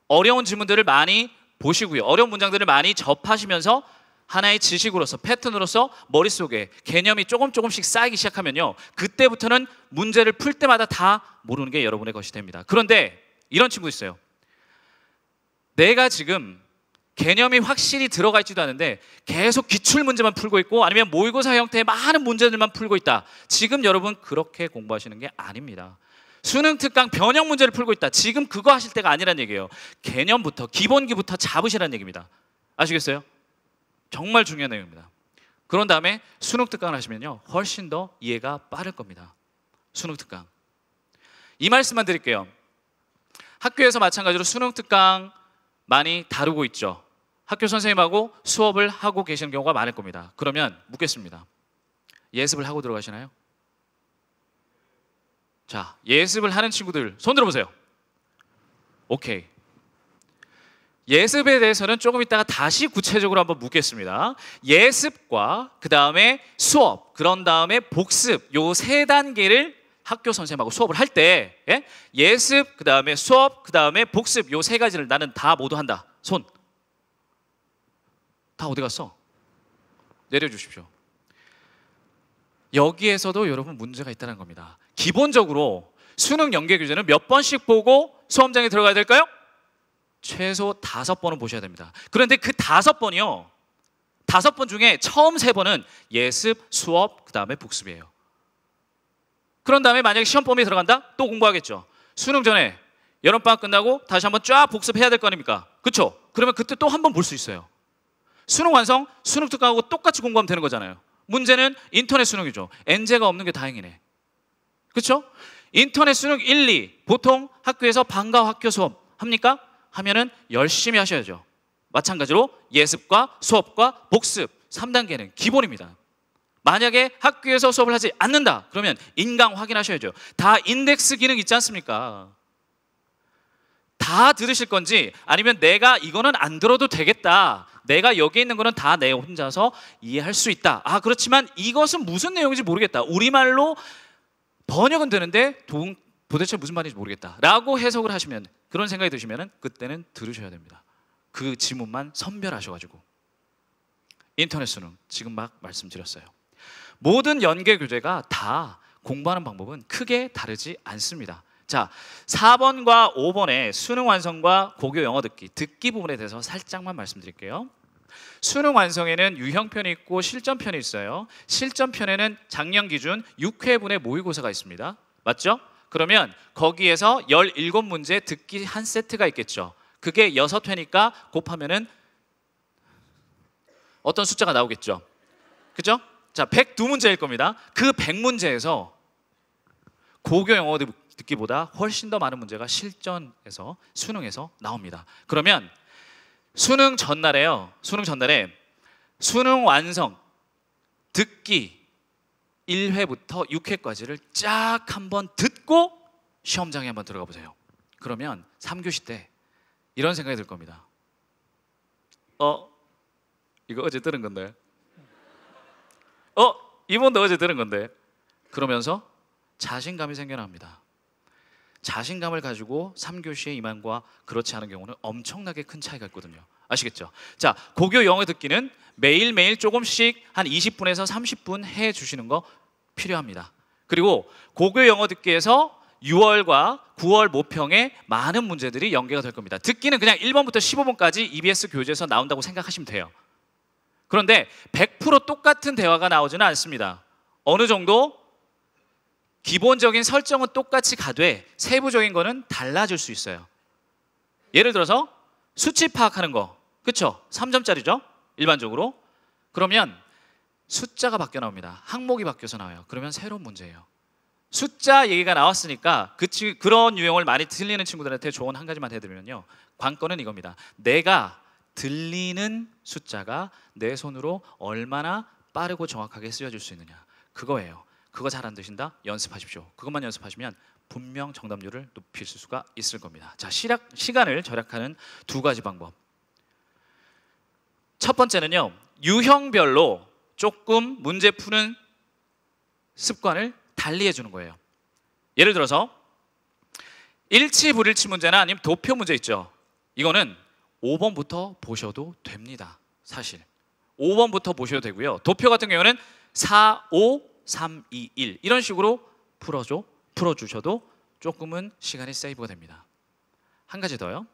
어려운 지문들을 많이 보시고요, 어려운 문장들을 많이 접하시면서 하나의 지식으로서, 패턴으로서 머릿속에 개념이 조금씩 쌓이기 시작하면요, 그때부터는 문제를 풀 때마다 다 모르는 게 여러분의 것이 됩니다. 그런데 이런 친구 있어요. 내가 지금 개념이 확실히 들어가 있지도 않은데 계속 기출문제만 풀고 있고 아니면 모의고사 형태의 많은 문제들만 풀고 있다. 지금 여러분 그렇게 공부하시는 게 아닙니다. 수능 특강 변형 문제를 풀고 있다. 지금 그거 하실 때가 아니란 얘기예요. 개념부터, 기본기부터 잡으시라는 얘기입니다. 아시겠어요? 정말 중요한 내용입니다. 그런 다음에 수능 특강을 하시면요, 훨씬 더 이해가 빠를 겁니다. 수능 특강. 이 말씀만 드릴게요. 학교에서 마찬가지로 수능 특강 많이 다루고 있죠. 학교 선생님하고 수업을 하고 계시는 경우가 많을 겁니다. 그러면 묻겠습니다. 예습을 하고 들어가시나요? 자, 예습을 하는 친구들 손 들어보세요. 오케이. 예습에 대해서는 조금 이따가 다시 구체적으로 한번 묻겠습니다. 예습과 그 다음에 수업, 그런 다음에 복습, 요 세 단계를 학교 선생님하고 수업을 할 때, 예습, 그 다음에 수업, 그 다음에 복습, 요 세 가지를 나는 다 모두 한다. 손. 다 어디 갔어? 내려주십시오. 여기에서도 여러분 문제가 있다는 겁니다. 기본적으로 수능 연계 교재는 몇 번씩 보고 수험장에 들어가야 될까요? 최소 5번은 보셔야 됩니다. 그런데 그 5번이요, 5번 중에 처음 3번은 예습, 수업, 그 다음에 복습이에요. 그런 다음에 만약에 시험 범위에 들어간다? 또 공부하겠죠. 수능 전에 여름방학 끝나고 다시 한번 쫙 복습해야 될 거 아닙니까? 그렇죠? 그러면 그때 또 한 번 볼 수 있어요. 수능 완성, 수능 특강하고 똑같이 공부하면 되는 거잖아요. 문제는 인터넷 수능이죠. 엔제가 없는 게 다행이네. 그렇죠? 인터넷 수능 1, 2 보통 학교에서 방과 학교 수업 합니까? 하면은 열심히 하셔야죠. 마찬가지로 예습과 수업과 복습 3단계는 기본입니다. 만약에 학교에서 수업을 하지 않는다 그러면 인강 확인하셔야죠. 다 인덱스 기능 있지 않습니까? 다 들으실 건지 아니면 내가 이거는 안 들어도 되겠다, 내가 여기 있는 거는 다 내 혼자서 이해할 수 있다, 아 그렇지만 이것은 무슨 내용인지 모르겠다, 우리말로 번역은 되는데 도대체 무슨 말인지 모르겠다 라고 해석을 하시면, 그런 생각이 드시면 그때는 들으셔야 됩니다. 그 지문만 선별하셔가지고. 인터넷 수능 지금 막 말씀드렸어요. 모든 연계 교재가 다 공부하는 방법은 크게 다르지 않습니다. 자, 4번과 5번의 수능 완성과 고교 영어 듣기 부분에 대해서 살짝만 말씀드릴게요. 수능 완성에는 유형편이 있고 실전편이 있어요. 실전편에는 작년 기준 6회분의 모의고사가 있습니다. 맞죠? 그러면 거기에서 17문제 듣기 한 세트가 있겠죠. 그게 6회니까 곱하면은 어떤 숫자가 나오겠죠. 그죠? 자, 102문제일 겁니다. 그 100문제에서 고교 영어 듣기보다 훨씬 더 많은 문제가 실전에서 수능에서 나옵니다. 그러면 수능 전날에 수능 완성 듣기 1회부터 6회까지를 쫙 한번 듣고 시험장에 한번 들어가 보세요. 그러면 3교시 때 이런 생각이 들 겁니다. 이거 어제 들은 건데. 이번도 어제 들은 건데. 그러면서 자신감이 생겨납니다. 자신감을 가지고 3교시에 임한 거와 그렇지 않은 경우는 엄청나게 큰 차이가 있거든요. 아시겠죠? 자, 고교 영어 듣기는 매일매일 조금씩 한 20분에서 30분 해 주시는 거 필요합니다. 그리고 고교 영어 듣기에서 6월과 9월 모평에 많은 문제들이 연계가 될 겁니다. 듣기는 그냥 1번부터 15번까지 EBS 교재에서 나온다고 생각하시면 돼요. 그런데 100% 똑같은 대화가 나오지는 않습니다. 어느 정도 기본적인 설정은 똑같이 가되 세부적인 거는 달라질 수 있어요. 예를 들어서 수치 파악하는 거, 그렇죠? 3점짜리죠? 일반적으로. 그러면 숫자가 바뀌어 나옵니다. 항목이 바뀌어서 나와요. 그러면 새로운 문제예요. 숫자 얘기가 나왔으니까 그런 유형을 많이 들리는 친구들한테 조언 한 가지만 해드리면요, 관건은 이겁니다. 내가 들리는 숫자가 내 손으로 얼마나 빠르고 정확하게 쓰여질 수 있느냐, 그거예요. 그거 잘 안 되신다? 연습하십시오. 그것만 연습하시면 분명 정답률을 높일 수가 있을 겁니다. 자, 시간을 절약하는 2가지 방법. 첫 번째는요, 유형별로 조금 문제 푸는 습관을 달리 해주는 거예요. 예를 들어서 일치 불일치 문제나 아니면 도표 문제 있죠. 이거는 5번부터 보셔도 됩니다. 사실 5번부터 보셔도 되고요. 도표 같은 경우는 4, 5, 3, 2, 1 이런 식으로 풀어주셔도 조금은 시간이 세이브가 됩니다. 한 가지 더요.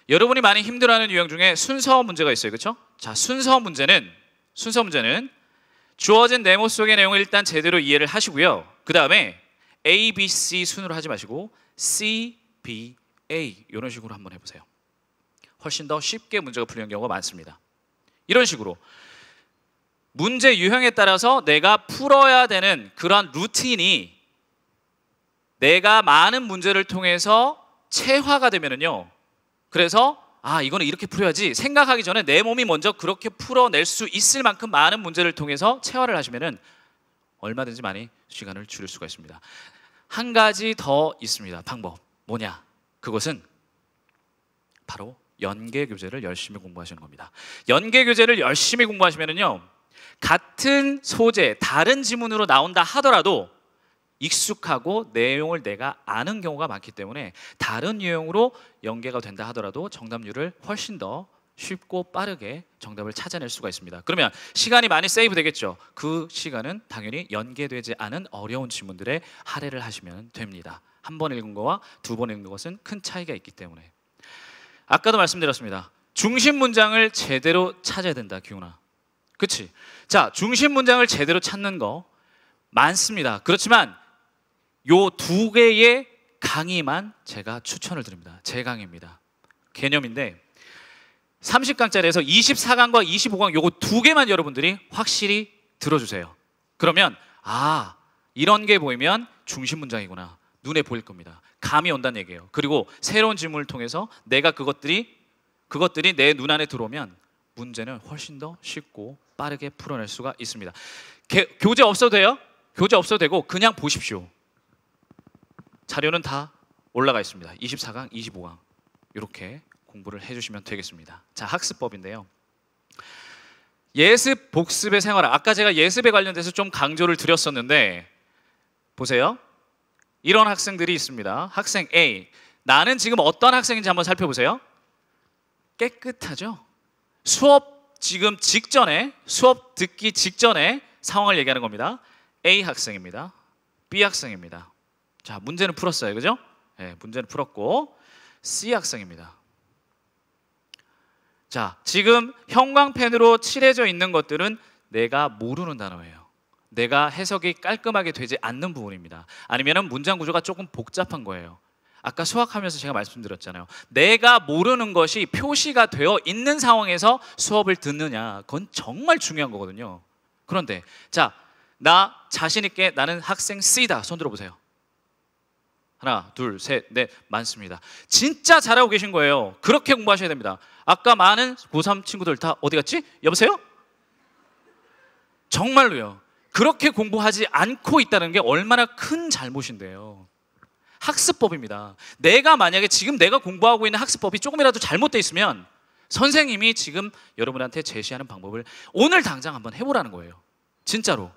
여러분이 많이 힘들어하는 유형 중에 순서 문제가 있어요. 그렇죠? 자, 순서 문제는 주어진 네모 속의 내용을 일단 제대로 이해를 하시고요. 그 다음에 A, B, C 순으로 하지 마시고 C, B, A 이런 식으로 한번 해보세요. 훨씬 더 쉽게 문제가 풀리는 경우가 많습니다. 이런 식으로 문제 유형에 따라서 내가 풀어야 되는 그런 루틴이 내가 많은 문제를 통해서 체화가 되면은요, 그래서 이거는 이렇게 풀어야지 생각하기 전에 내 몸이 먼저 그렇게 풀어낼 수 있을 만큼 많은 문제를 통해서 체화를 하시면은 얼마든지 많이 시간을 줄일 수가 있습니다. 한 가지 더 있습니다. 방법 뭐냐? 그것은 바로 연계 교재를 열심히 공부하시는 겁니다. 연계 교재를 열심히 공부하시면은요, 같은 소재 다른 지문으로 나온다 하더라도 익숙하고 내용을 내가 아는 경우가 많기 때문에 다른 유형으로 연계가 된다 하더라도 정답률을 훨씬 더 쉽고 빠르게 정답을 찾아낼 수가 있습니다. 그러면 시간이 많이 세이브 되겠죠. 그 시간은 당연히 연계되지 않은 어려운 지문들에 할애를 하시면 됩니다. 한 번 읽은 거와 2번 읽는 것은 큰 차이가 있기 때문에. 아까도 말씀드렸습니다. 중심 문장을 제대로 찾아야 된다, 기훈아. 그치? 자, 중심 문장을 제대로 찾는 거 많습니다. 그렇지만 요 두 개의 강의만 제가 추천을 드립니다. 제 강의입니다. 개념인데 30강짜리에서 24강과 25강 요거 두 개만 여러분들이 확실히 들어주세요. 그러면 아, 이런 게 보이면 중심 문장이구나, 눈에 보일 겁니다. 감이 온다는 얘기예요. 그리고 새로운 질문을 통해서 내가 그것들이 내 눈 안에 들어오면 문제는 훨씬 더 쉽고 빠르게 풀어낼 수가 있습니다. 교재 없어도 돼요. 교재 없어도 되고 그냥 보십시오. 자료는 다 올라가 있습니다. 24강, 25강 이렇게 공부를 해주시면 되겠습니다. 자, 학습법인데요. 예습, 복습의 생활화. 아까 제가 예습에 관련돼서 좀 강조를 드렸었는데 보세요. 이런 학생들이 있습니다. 학생 A. 나는 지금 어떤 학생인지 한번 살펴보세요. 깨끗하죠? 수업 지금 직전에, 수업 듣기 직전에 상황을 얘기하는 겁니다. A 학생입니다. B 학생입니다. 자, 문제는 풀었어요. 그죠? 네, 문제는 풀었고 C 학생입니다. 자, 지금 형광펜으로 칠해져 있는 것들은 내가 모르는 단어예요. 내가 해석이 깔끔하게 되지 않는 부분입니다. 아니면 문장 구조가 조금 복잡한 거예요. 아까 수학하면서 제가 말씀드렸잖아요. 내가 모르는 것이 표시가 되어 있는 상황에서 수업을 듣느냐, 그건 정말 중요한 거거든요. 그런데 자, 나 자신 있게 나는 학생 C다. 손 들어보세요. 하나, 둘, 셋, 넷, 많습니다. 진짜 잘하고 계신 거예요. 그렇게 공부하셔야 됩니다. 아까 많은 고3 친구들 다 어디 갔지? 여보세요? 정말로요. 그렇게 공부하지 않고 있다는 게 얼마나 큰 잘못인데요. 학습법입니다. 내가 만약에 지금 내가 공부하고 있는 학습법이 조금이라도 잘못되어 있으면 선생님이 지금 여러분한테 제시하는 방법을 오늘 당장 한번 해보라는 거예요. 진짜로.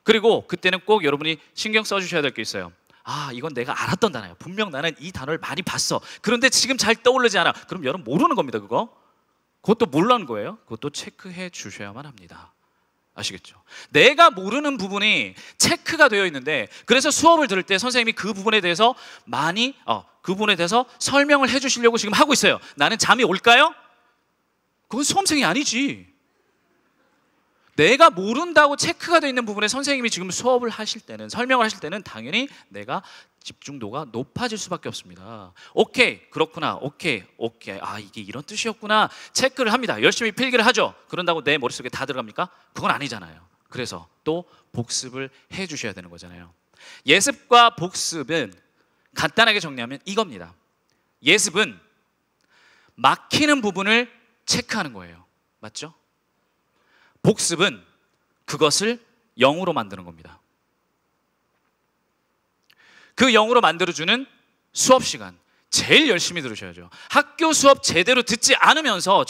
그리고 그때는 꼭 여러분이 신경 써주셔야 될 게 있어요. 아, 이건 내가 알았던 단어예요. 분명 나는 이 단어를 많이 봤어. 그런데 지금 잘 떠오르지 않아. 그럼 여러분 모르는 겁니다. 그것도 모르는 거예요. 그것도 체크해 주셔야만 합니다. 아시겠죠? 내가 모르는 부분이 체크가 되어 있는데, 그래서 수업을 들을 때 선생님이 그 부분에 대해서 그 부분에 대해서 설명을 해 주시려고 지금 하고 있어요. 나는 잠이 올까요? 그건 수험생이 아니지. 내가 모른다고 체크가 되어 있는 부분에 선생님이 지금 수업을 하실 때는, 설명을 하실 때는 당연히 내가 집중도가 높아질 수밖에 없습니다. 오케이, 그렇구나. 오케이. 아, 이게 이런 뜻이었구나. 체크를 합니다. 열심히 필기를 하죠. 그런다고 내 머릿속에 다 들어갑니까? 그건 아니잖아요. 그래서 또 복습을 해 주셔야 되는 거잖아요. 예습과 복습은 간단하게 정리하면 이겁니다. 예습은 막히는 부분을 체크하는 거예요. 맞죠? 복습은 그것을 0으로 만드는 겁니다. 그 0으로 만들어주는 수업 시간 제일 열심히 들으셔야죠. 학교 수업 제대로 듣지 않으면서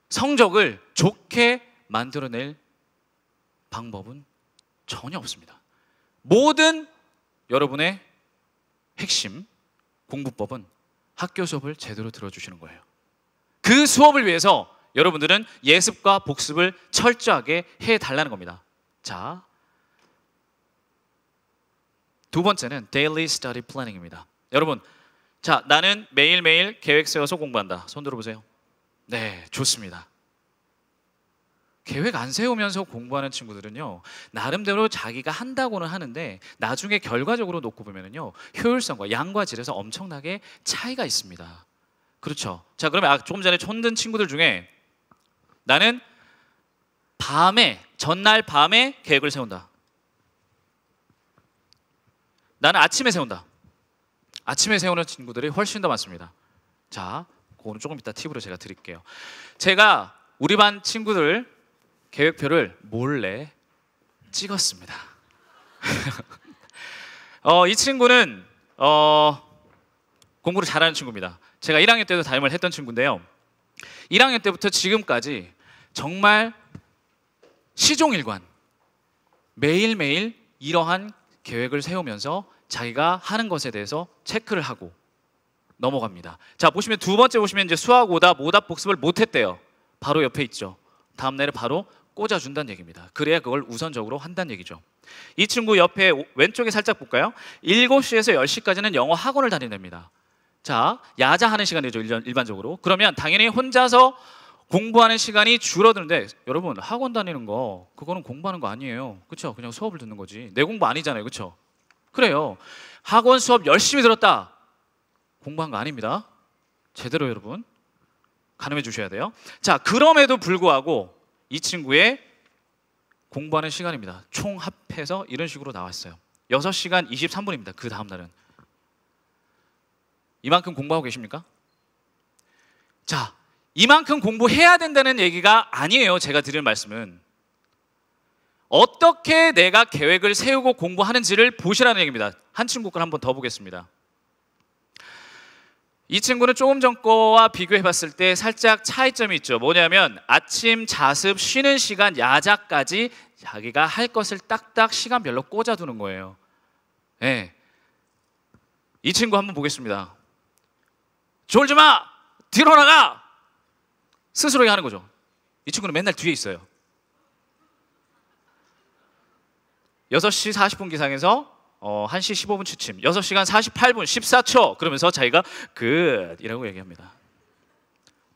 성적을 좋게 만들어낼 방법은 전혀 없습니다. 모든 여러분의 핵심 공부법은 학교 수업을 제대로 들어주시는 거예요. 그 수업을 위해서 여러분들은 예습과 복습을 철저하게 해달라는 겁니다. 자, 두 번째는 Daily Study Planning입니다. 여러분, 자, 나는 매일매일 계획 세워서 공부한다. 손 들어보세요. 네, 좋습니다. 계획 안 세우면서 공부하는 친구들은요, 나름대로 자기가 한다고는 하는데 나중에 결과적으로 놓고 보면요, 효율성과 양과 질에서 엄청나게 차이가 있습니다. 그렇죠? 자, 그러면 조금 전에 손든 친구들 중에 나는 전날 밤에 계획을 세운다. 나는 아침에 세운다. 아침에 세우는 친구들이 훨씬 더 많습니다. 자, 그거는 조금 이따 팁으로 제가 드릴게요. 제가 우리 반 친구들 계획표를 몰래 찍었습니다. 이 친구는 공부를 잘하는 친구입니다. 제가 1학년 때도 담임을 했던 친구인데요. 1학년 때부터 지금까지 정말 시종일관 매일매일 이러한 계획을 세우면서 자기가 하는 것에 대해서 체크를 하고 넘어갑니다. 자, 보시면 두 번째 보시면 이제 수학 오답 복습을 못했대요. 바로 옆에 있죠. 다음 날에 바로 꽂아준다는 얘기입니다. 그래야 그걸 우선적으로 한다는 얘기죠. 이 친구 옆에 왼쪽에 살짝 볼까요? 7시에서 10시까지는 영어 학원을 다닌답니다. 자, 야자하는 시간이죠, 일반적으로. 그러면 당연히 혼자서 공부하는 시간이 줄어드는데, 여러분 학원 다니는 거 그거는 공부하는 거 아니에요. 그렇죠? 그냥 수업을 듣는 거지. 내 공부 아니잖아요. 그렇죠? 그래요. 학원 수업 열심히 들었다. 공부한 거 아닙니다. 제대로 여러분 가늠해 주셔야 돼요. 자, 그럼에도 불구하고 이 친구의 공부하는 시간입니다. 총 합해서 이런 식으로 나왔어요. 6시간 23분입니다. 그 다음 날은. 이만큼 공부하고 계십니까? 자, 이만큼 공부해야 된다는 얘기가 아니에요. 제가 드릴 말씀은 어떻게 내가 계획을 세우고 공부하는지를 보시라는 얘기입니다. 한 친구 걸 한번 더 보겠습니다. 이 친구는 조금 전 거와 비교해 봤을 때 살짝 차이점이 있죠. 뭐냐면 아침, 자습, 쉬는 시간, 야자까지 자기가 할 것을 딱딱 시간별로 꽂아두는 거예요. 네. 이 친구 한번 보겠습니다. 졸지 마! 뒤로 나가! 스스로 하는 거죠. 이 친구는 맨날 뒤에 있어요. 6시 40분 기상에서 1시 15분 취침, 6시간 48분 14초 그러면서 자기가 끝이라고 얘기합니다.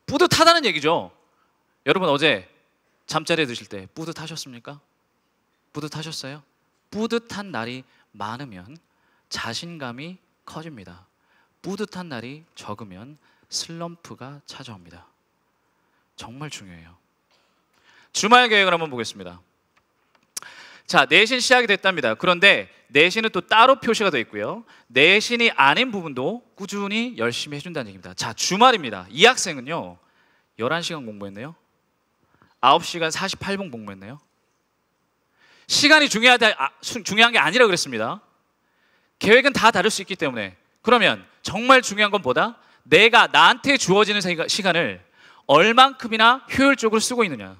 뿌듯하다는 얘기죠. 여러분 어제 잠자리에 드실 때 뿌듯하셨습니까? 뿌듯하셨어요? 뿌듯한 날이 많으면 자신감이 커집니다. 뿌듯한 날이 적으면 슬럼프가 찾아옵니다. 정말 중요해요. 주말 계획을 한번 보겠습니다. 자, 내신 시작이 됐답니다. 그런데 내신은 또 따로 표시가 되어 있고요. 내신이 아닌 부분도 꾸준히 열심히 해준다는 얘기입니다. 자, 주말입니다. 이 학생은요 11시간 공부했네요. 9시간 48분 공부했네요. 시간이 중요한 게 아니라 그랬습니다. 계획은 다 다를 수 있기 때문에. 그러면 정말 중요한 건 뭐다? 내가 나한테 주어지는 시간을 얼만큼이나 효율적으로 쓰고 있느냐.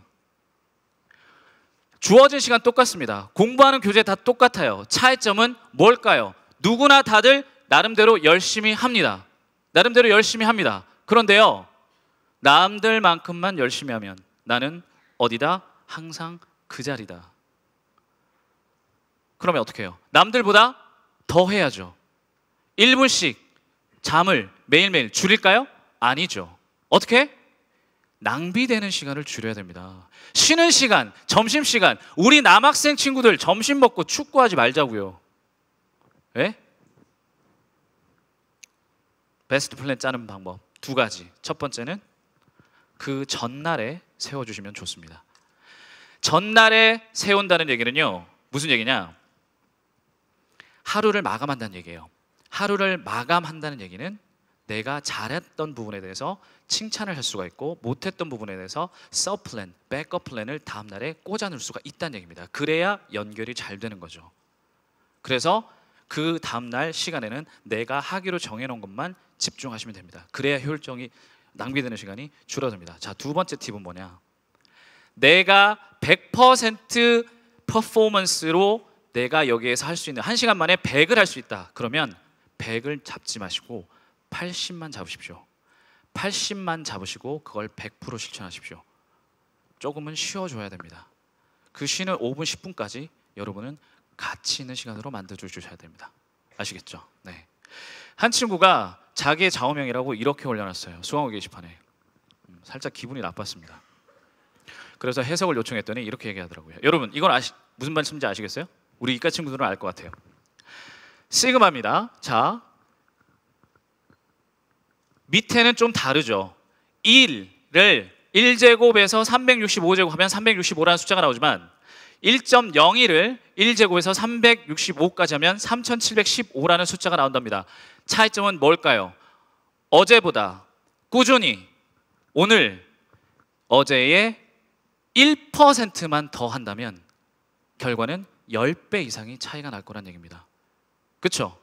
주어진 시간 똑같습니다. 공부하는 교재 다 똑같아요. 차이점은 뭘까요? 누구나 다들 나름대로 열심히 합니다. 나름대로 열심히 합니다. 그런데요, 남들만큼만 열심히 하면 나는 어디다? 항상 그 자리다. 그러면 어떻게 해요? 남들보다 더 해야죠. 1분씩 잠을 매일매일 줄일까요? 아니죠. 어떻게? 낭비되는 시간을 줄여야 됩니다. 쉬는 시간, 점심시간, 우리 남학생 친구들 점심 먹고 축구하지 말자고요. 왜? 베스트 플랜 짜는 방법 2가지. 첫 번째는 그 전날에 세워주시면 좋습니다. 전날에 세운다는 얘기는요, 무슨 얘기냐? 하루를 마감한다는 얘기예요. 하루를 마감한다는 얘기는 내가 잘했던 부분에 대해서 칭찬을 할 수가 있고 못했던 부분에 대해서 서플랜, 백업 플랜을 다음 날에 꽂아놓을 수가 있다는 얘기입니다. 그래야 연결이 잘 되는 거죠. 그래서 그 다음 날 시간에는 내가 하기로 정해놓은 것만 집중하시면 됩니다. 그래야 효율적이 낭비되는 시간이 줄어듭니다. 자, 2번째 팁은 뭐냐? 내가 100% 퍼포먼스로 내가 여기에서 할 수 있는 1시간 만에 100을 할 수 있다. 그러면 100을 잡지 마시고 80만 잡으십시오. 80만 잡으시고 그걸 100% 실천하십시오. 조금은 쉬어줘야 됩니다. 그 쉬는 5분, 10분까지 여러분은 가치 있는 시간으로 만들어주셔야 됩니다. 아시겠죠? 네. 한 친구가 자기의 좌우명이라고 이렇게 올려놨어요. 수강호 게시판에. 살짝 기분이 나빴습니다. 그래서 해석을 요청했더니 이렇게 얘기하더라고요. 여러분 이건 무슨 말씀인지 아시겠어요? 우리 이과 친구들은 알 것 같아요. 시그마입니다. 자, 밑에는 좀 다르죠. 1을 1제곱에서 365제곱 하면 365라는 숫자가 나오지만 1.01을 1제곱에서 365까지 하면 3715라는 숫자가 나온답니다. 차이점은 뭘까요? 어제보다 꾸준히 오늘 어제의 1%만 더 한다면 결과는 10배 이상이 차이가 날 거란 얘기입니다. 그렇죠?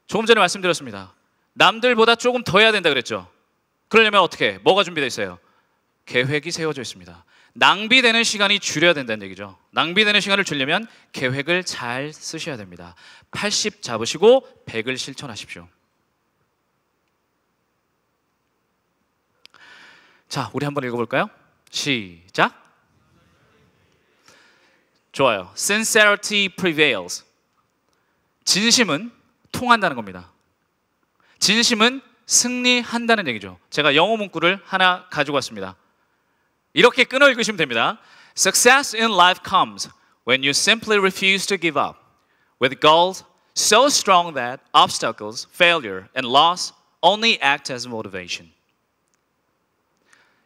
조금 전에 말씀드렸습니다. 남들보다 조금 더 해야 된다 그랬죠? 그러려면 어떻게? 뭐가 준비되어 있어요? 계획이 세워져 있습니다. 낭비되는 시간이 줄여야 된다는 얘기죠. 낭비되는 시간을 줄이려면 계획을 잘 쓰셔야 됩니다. 80 잡으시고 100을 실천하십시오. 자, 우리 한번 읽어볼까요? 시작. 좋아요. Sincerity prevails. 진심은 통한다는 겁니다. 진심은 승리한다는 얘기죠. 제가 영어 문구를 하나 가지고 왔습니다. 이렇게 끊어 읽으시면 됩니다. Success in life comes when you simply refuse to give up, with goals so strong that obstacles, failure, and loss only act as motivation.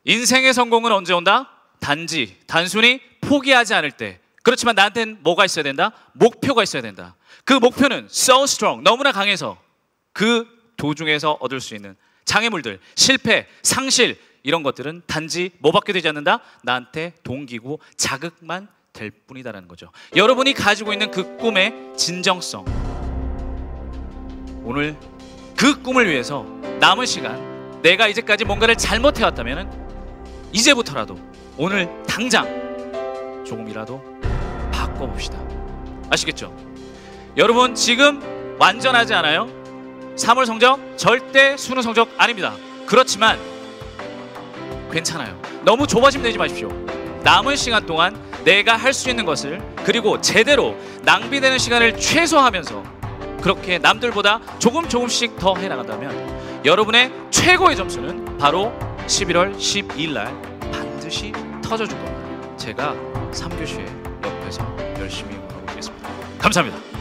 인생의 성공은 언제 온다? 단순히 포기하지 않을 때. 그렇지만 나한테는 뭐가 있어야 된다? 목표가 있어야 된다. 그 목표는 so strong, 너무나 강해서 그 도중에서 얻을 수 있는 장애물들, 실패, 상실 이런 것들은 단지 뭐밖에 되지 않는다? 나한테 동기고 자극만 될 뿐이다라는 거죠. 여러분이 가지고 있는 그 꿈의 진정성, 오늘 그 꿈을 위해서 남은 시간 내가 이제까지 뭔가를 잘못해왔다면 이제부터라도 오늘 당장 조금이라도 바꿔봅시다. 아시겠죠? 여러분 지금 완전하지 않아요? 3월 성적 절대 수능 성적 아닙니다. 그렇지만 괜찮아요. 너무 조바심 내지 마십시오. 남은 시간 동안 내가 할 수 있는 것을, 그리고 제대로 낭비되는 시간을 최소화하면서 그렇게 남들보다 조금씩 더 해나간다면 여러분의 최고의 점수는 바로 11월 12일 날 반드시 터져줄 겁니다. 제가 3교시에 옆에서 열심히 응원하고 있겠습니다. 감사합니다.